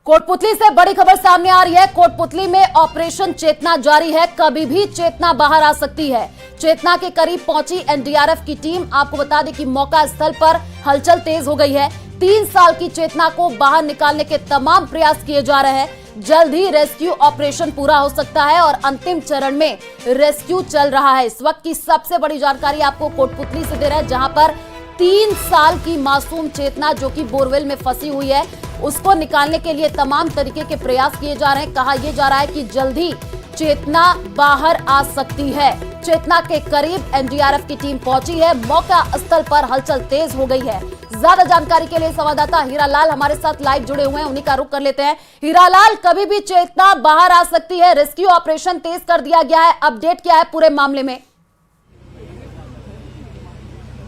कोटपुतली से बड़ी खबर सामने आ रही है। कोटपुतली में ऑपरेशन चेतना जारी है। कभी भी चेतना बाहर आ सकती है। चेतना के करीब पहुंची एनडीआरएफ की टीम। आपको बता दें कि मौका स्थल पर हलचल तेज हो गई है। 3 साल की चेतना को बाहर निकालने के तमाम प्रयास किए जा रहे हैं। जल्द ही रेस्क्यू ऑपरेशन पूरा हो सकता है और अंतिम चरण में रेस्क्यू चल रहा है। इस वक्त की सबसे बड़ी जानकारी आपको कोटपुतली से दे रहे हैं, जहां पर 3 साल की मासूम चेतना जो कि बोरवेल में फंसी हुई है, उसको निकालने के लिए तमाम तरीके के प्रयास किए जा रहे हैं। कहा यह जा रहा है कि जल्दी चेतना बाहर आ सकती है। चेतना के करीब एनडीआरएफ की टीम पहुंची है। मौका स्थल पर हलचल तेज हो गई है। ज्यादा जानकारी के लिए संवाददाता हीरालाल हमारे साथ लाइव जुड़े हुए हैं, उन्हीं का रुख कर लेते हैं। हीरालाल, कभी भी चेतना बाहर आ सकती है। रेस्क्यू ऑपरेशन तेज कर दिया गया है। अपडेट क्या है पूरे मामले में?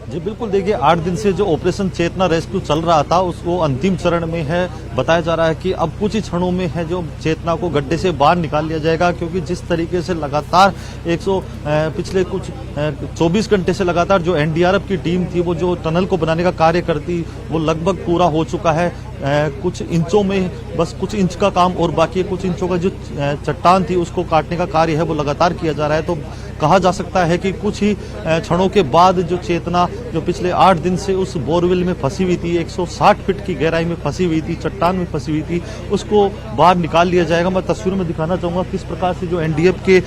जी बिल्कुल, देखिए 8 दिन से जो ऑपरेशन चेतना रेस्क्यू चल रहा था उसको अंतिम चरण में है। बताया जा रहा है कि अब कुछ ही क्षणों में है जो चेतना को गड्ढे से बाहर निकाल लिया जाएगा, क्योंकि जिस तरीके से लगातार पिछले कुछ 24 घंटे से लगातार जो एनडीआरएफ की टीम थी वो जो टनल को बनाने का कार्य करती वो लगभग पूरा हो चुका है। कुछ इंचों में बस कुछ इंच का काम और बाकी कुछ इंचों का जो चट्टान थी उसको काटने का कार्य है वो लगातार किया जा रहा है। तो कहा जा सकता है कि कुछ ही क्षणों के बाद जो चेतना जो पिछले 8 दिन से उस बोरवेल में फंसी हुई थी, 160 फीट की गहराई में फंसी हुई थी, चट्टान में फंसी हुई थी, उसको बाहर निकाल लिया जाएगा। मैं तस्वीर में दिखाना चाहूंगा किस प्रकार से जो एनडीएफ के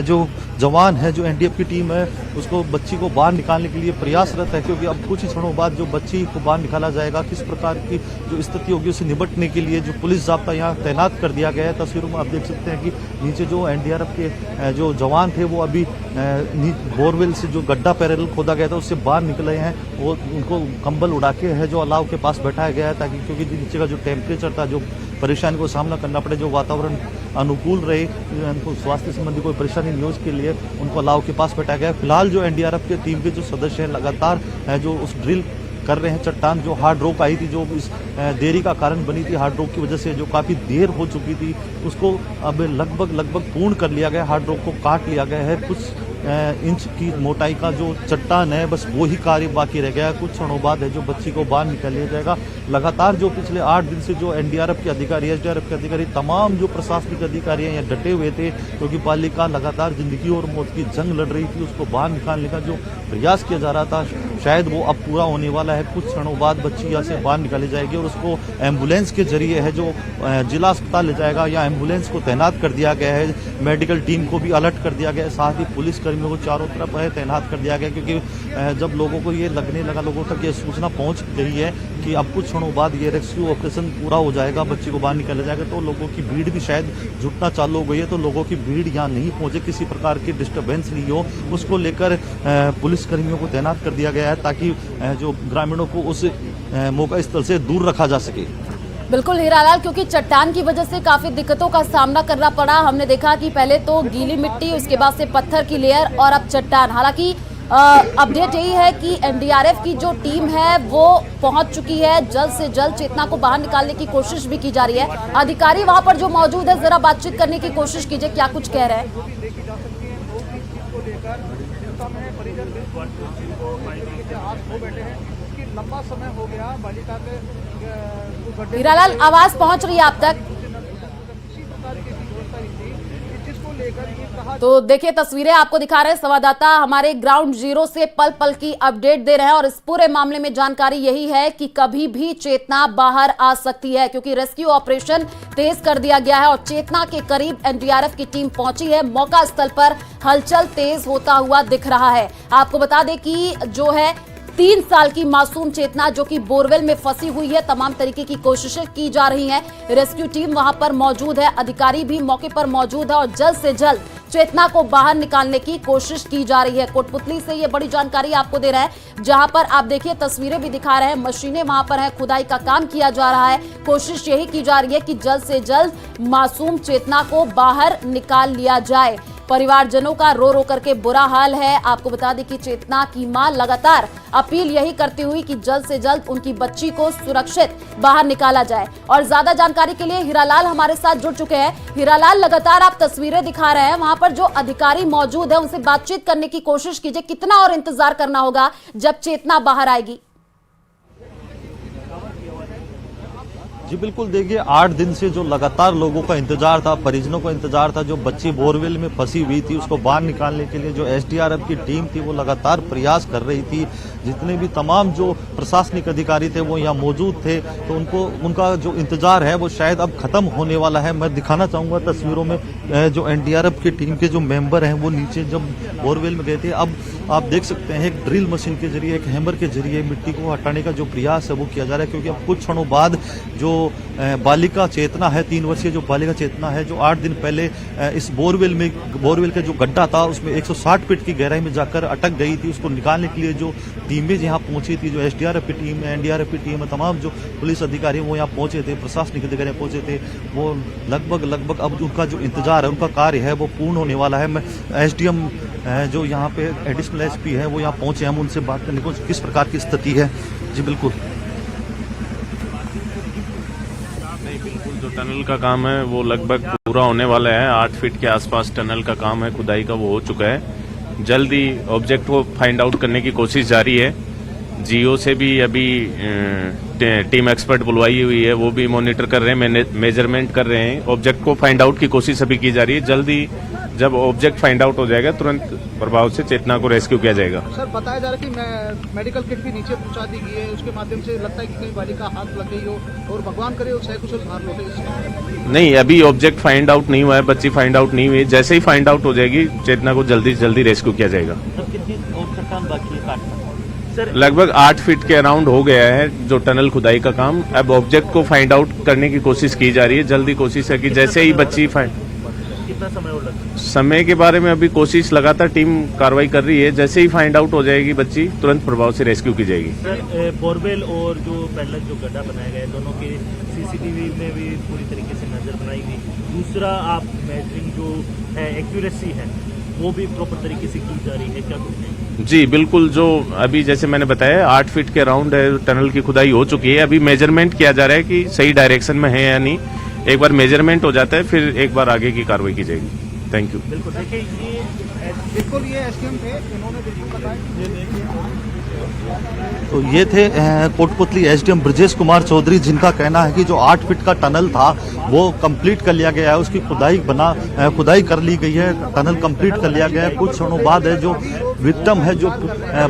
जो जवान है, जो एनडीएफ की टीम है, उसको बच्ची को बाहर निकालने के लिए प्रयासरत है, क्योंकि अब कुछ ही क्षणों बाद जो बच्ची को बाहर निकाला जाएगा। किस प्रकार की जो स्थिति होगी उसे निपटने के लिए जो पुलिस जाब्ता यहाँ तैनात कर दिया गया है। तस्वीरों में आप देख सकते हैं कि नीचे जो एनडीआरएफ के जो जवान थे वो अभी बोरवेल से जो गड्ढा पैरेलल खोदा गया था उससे बाहर निकले हैं। वो उनको कंबल उड़ा के है जो अलाव के पास बैठाया गया है, ताकि क्योंकि नीचे का जो टेम्परेचर था, जो परेशानी को सामना करना पड़े, जो वातावरण अनुकूल रहे, उनको स्वास्थ्य संबंधी कोई परेशानी नहीं हो, उसके लिए उनको अलाव के पास बैठाया गया है। फिलहाल जो एनडीआरएफ की टीम के जो सदस्य हैं लगातार जो उस ड्रिल कर रहे हैं। चट्टान जो हार्ड रॉक आई थी, जो इस देरी का कारण बनी थी, हार्ड रॉक की वजह से जो काफी देर हो चुकी थी, उसको अब लगभग पूर्ण कर लिया गया। हार्ड रॉक को काट लिया गया है। कुछ इंच की मोटाई का जो चट्टान है, बस वो ही कार्य बाकी रह गया है। कुछ क्षणों बाद है जो बच्ची को बाहर निकाल लिया जाएगा। लगातार जो पिछले 8 दिन से जो एनडीआरएफ के अधिकारी, एसडीआरएफ के अधिकारी, तमाम जो प्रशासनिक अधिकारी हैं यहाँ डटे हुए थे, क्योंकि पालिका लगातार जिंदगी और मौत की जंग लड़ रही थी। उसको बाहर निकालने का जो प्रयास किया जा रहा था, शायद वो अब पूरा होने वाला है। कुछ क्षणों बाद बच्ची यहाँ से बाहर निकाली जाएगी और उसको एम्बुलेंस के जरिए है जो जिला अस्पताल ले जाएगा। यहाँ एम्बुलेंस को तैनात कर दिया गया है, मेडिकल टीम को भी अलर्ट कर दिया गया है, साथ ही पुलिस कर्मियों को चारों तरफ है तैनात कर दिया गया, क्योंकि जब लोगों को ये लगने लगा, लोगों तक ये सूचना पहुंच गई है कि अब कुछ क्षणों बाद ये रेस्क्यू ऑपरेशन पूरा हो जाएगा, बच्ची को बाहर निकाला जाएगा, तो लोगों की भीड़ भी शायद जुटना चालू हो गई है। तो लोगों की भीड़ यहाँ नहीं पहुंचे, किसी प्रकार की डिस्टर्बेंस नहीं हो, उसको लेकर पुलिस कर्मियों को तैनात कर दिया गया है, ताकि जो ग्रामीणों को उस मौका स्थल से दूर रखा जा सके। बिल्कुल हीरालाल, क्योंकि चट्टान की वजह से काफी दिक्कतों का सामना करना पड़ा। हमने देखा कि पहले तो गीली मिट्टी, उसके बाद से पत्थर की लेयर और अब चट्टान। हालांकि अपडेट यही है कि एनडीआरएफ की जो टीम है वो पहुंच चुकी है। जल्द से जल्द चेतना को बाहर निकालने की कोशिश भी की जा रही है। अधिकारी वहां पर जो मौजूद है, जरा बातचीत करने की कोशिश कीजिए, क्या कुछ कह रहे हैं? लंबा समय हो गया बालिका के। हीरालाल, आवाज पहुंच रही है आप तक? तो देखिए, तस्वीरें आपको दिखा रहे हैं संवाददाता हमारे ग्राउंड जीरो से पल पल की अपडेट दे रहे हैं। और इस पूरे मामले में जानकारी यही है कि कभी भी चेतना बाहर आ सकती है, क्योंकि रेस्क्यू ऑपरेशन तेज कर दिया गया है और चेतना के करीब एनडीआरएफ की टीम पहुंची है। मौका स्थल पर हलचल तेज होता हुआ दिख रहा है। आपको बता दें कि जो है 3 साल की मासूम चेतना जो कि बोरवेल में फंसी हुई है, तमाम तरीके की कोशिशें की जा रही हैं। रेस्क्यू टीम वहां पर मौजूद है, अधिकारी भी मौके पर मौजूद है और जल्द से जल्द चेतना को बाहर निकालने की कोशिश की जा रही है। कोटपुतली से ये बड़ी जानकारी आपको दे रहा है, जहां पर आप देखिए तस्वीरें भी दिखा रहे हैं, मशीनें वहां पर हैं, खुदाई का काम किया जा रहा है। कोशिश यही की जा रही है कि जल्द से जल्द मासूम चेतना को बाहर निकाल लिया जाए। परिवारजनों का रो रो करके बुरा हाल है। आपको बता दें कि चेतना की मां लगातार अपील यही करती हुई कि जल्द से जल्द उनकी बच्ची को सुरक्षित बाहर निकाला जाए। और ज्यादा जानकारी के लिए हीरालाल हमारे साथ जुड़ चुके हैं। हीरालाल, लगातार आप तस्वीरें दिखा रहे हैं, वहां पर जो अधिकारी मौजूद है उनसे बातचीत करने की कोशिश कीजिए। कितना और इंतजार करना होगा जब चेतना बाहर आएगी? जी जी बिल्कुल, देखिए 8 दिन से जो लगातार लोगों का इंतजार था, परिजनों का इंतजार था, जो बच्ची बोरवेल में फंसी हुई थी उसको बाहर निकालने के लिए जो एसडीआरएफ की टीम थी वो लगातार प्रयास कर रही थी। जितने भी तमाम जो प्रशासनिक अधिकारी थे वो यहाँ मौजूद थे, तो उनका जो इंतजार है वो शायद अब खत्म होने वाला है। मैं दिखाना चाहूंगा तस्वीरों में जो एनडीआरएफ की टीम के जो मेंबर हैं वो नीचे जब बोरवेल में गए थे, अब आप देख सकते हैं एक ड्रिल मशीन के जरिए, एक हैमर के जरिए मिट्टी को हटाने का जो प्रयास है वो किया जा रहा है, क्योंकि अब कुछ क्षणों बाद जो बालिका चेतना है, 3 वर्षीय जो बालिका चेतना है, जो 8 दिन पहले इस बोरवेल का जो गड्ढा था उसमें 160 फीट की गहराई में जाकर अटक गई थी, उसको निकालने के लिए जो टीमें यहाँ पहुंची थी, जो एसडीआरएफ की टीम है, एनडीआरएफ की टीम है, तमाम जो पुलिस अधिकारी वो यहाँ पहुंचे थे, प्रशासनिक अधिकारी पहुंचे थे, वो लगभग अब उनका जो इंतजार है, उनका कार्य है वो पूर्ण होने वाला है। मैं एसडीएम जो यहाँ पे एडिशनल एसपी है वो यहाँ पहुंचे, हम उनसे बात करने को किस प्रकार की स्थिति है। जी बिल्कुल, बिल्कुल जो टनल का काम है वो लगभग पूरा होने वाला है। 8 फीट के आसपास टनल का काम है, खुदाई का वो हो चुका है। जल्दी ऑब्जेक्ट को फाइंड आउट करने की कोशिश जारी है। जियो से भी अभी टीम एक्सपर्ट बुलवाई हुई है, वो भी मॉनिटर कर रहे हैं, मेजरमेंट कर रहे हैं। ऑब्जेक्ट को फाइंड आउट की कोशिश अभी की जा रही है। जल्दी जब ऑब्जेक्ट फाइंड आउट हो जाएगा तुरंत प्रभाव से चेतना को रेस्क्यू किया जाएगा। सर बताया जा रहा है कि मेडिकल किट भी नीचे पहुंचा दी गई है, उसके माध्यम से लगता है कि कहीं बालिका हाथ लग गई हो और भगवान करे वो सकुशल बाहर लौटे। नहीं, अभी ऑब्जेक्ट फाइंड आउट नहीं हुआ है, बच्ची फाइंड आउट नहीं हुई है। जैसे ही फाइंड आउट हो जाएगी चेतना को जल्दी से जल्दी रेस्क्यू किया जाएगा। लगभग 8 फीट के अराउंड हो गया है जो टनल खुदाई का काम। अब ऑब्जेक्ट को फाइंड आउट करने की कोशिश की जा रही है। जल्दी कोशिश है कि जैसे ही बच्ची कितना समय और लगेगा? समय के बारे में अभी कोशिश लगातार टीम कार्रवाई कर रही है। जैसे ही फाइंड आउट हो जाएगी बच्ची तुरंत प्रभाव से रेस्क्यू की जाएगी। सर बोरवेल और जो पहले जो गड्ढा बनाया गया है दोनों के सीसीटीवी में भी पूरी तरीके से नजर बनाई गई। दूसरा आप मेजरिंग जो है एक्यूरेसी है वो भी प्रॉपर तरीके से की जा रही है क्या कुछ? जी बिल्कुल, जो अभी जैसे मैंने बताया 8 फीट के अराउंड टनल की खुदाई हो चुकी है। अभी मेजरमेंट किया जा रहा है कि सही डायरेक्शन में है या नहीं। एक बार मेजरमेंट हो जाता है फिर एक बार आगे की कार्रवाई की जाएगी। Thank you. बिल्कुल, देखिए ये एसडीएम थे, इन्होंने बिल्कुल बताया। तो ये थे कोटपुतली एसडीएम ब्रजेश कुमार चौधरी, जिनका कहना है कि जो 8 फीट का टनल था वो कंप्लीट कर लिया गया है, उसकी खुदाई कर ली गई है, टनल कंप्लीट कर लिया गया है। कुछ क्षणों बाद है जो विक्टिम है, जो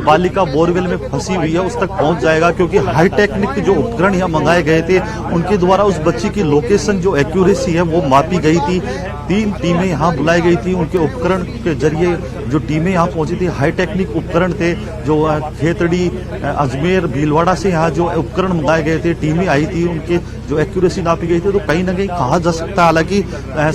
बालिका बोरवेल में फंसी हुई है, उस तक पहुंच जाएगा, क्योंकि हाई टेक्निक के जो उपकरण यहाँ मंगाए गए थे उनके द्वारा उस बच्ची की लोकेशन जो एक्यूरेसी है वो मापी गई थी। 3 टीमें यहाँ बुलाई गई थी, उनके उपकरण के जरिए जो टीमें यहाँ पहुंची थी, हाई टेक्निक उपकरण थे, जो खेतड़ी अजमेर भीलवाड़ा से यहाँ जो उपकरण मंगाए गए थे, टीमें आई थी, उनके जो एक्यूरेसी नापी गई थी। तो कहीं ना कहीं कहा जा सकता है, हालांकि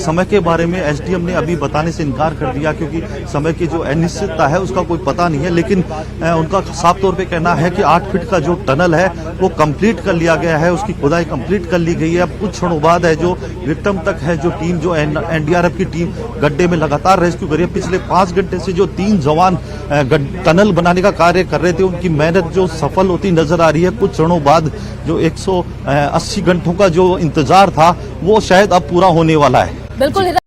समय के बारे में एसडीएम ने अभी बताने से इनकार कर दिया, क्योंकि समय की जो अनिश्चितता है उसका कोई पता नहीं है। लेकिन उनका साफ तौर पे कहना है कि 8 फीट का जो टनल है वो कंप्लीट कर लिया गया है, उसकी खुदाई कंप्लीट कर ली गई है। अब कुछ क्षणों बाद है जो विक्टिम तक है, जो टीम जो एनडीआरएफ की टीम गड्ढे में लगातार रेस्क्यू कर रही है। पिछले 5 घंटे से जो 3 जवान टनल बनाने का कार्य कर रहे थे, उनकी मेहनत जो सफल होती नजर आ रही है। कुछ क्षणों बाद जो 180 घंटों का जो इंतजार था वो शायद अब पूरा होने वाला है। बिल्कुल।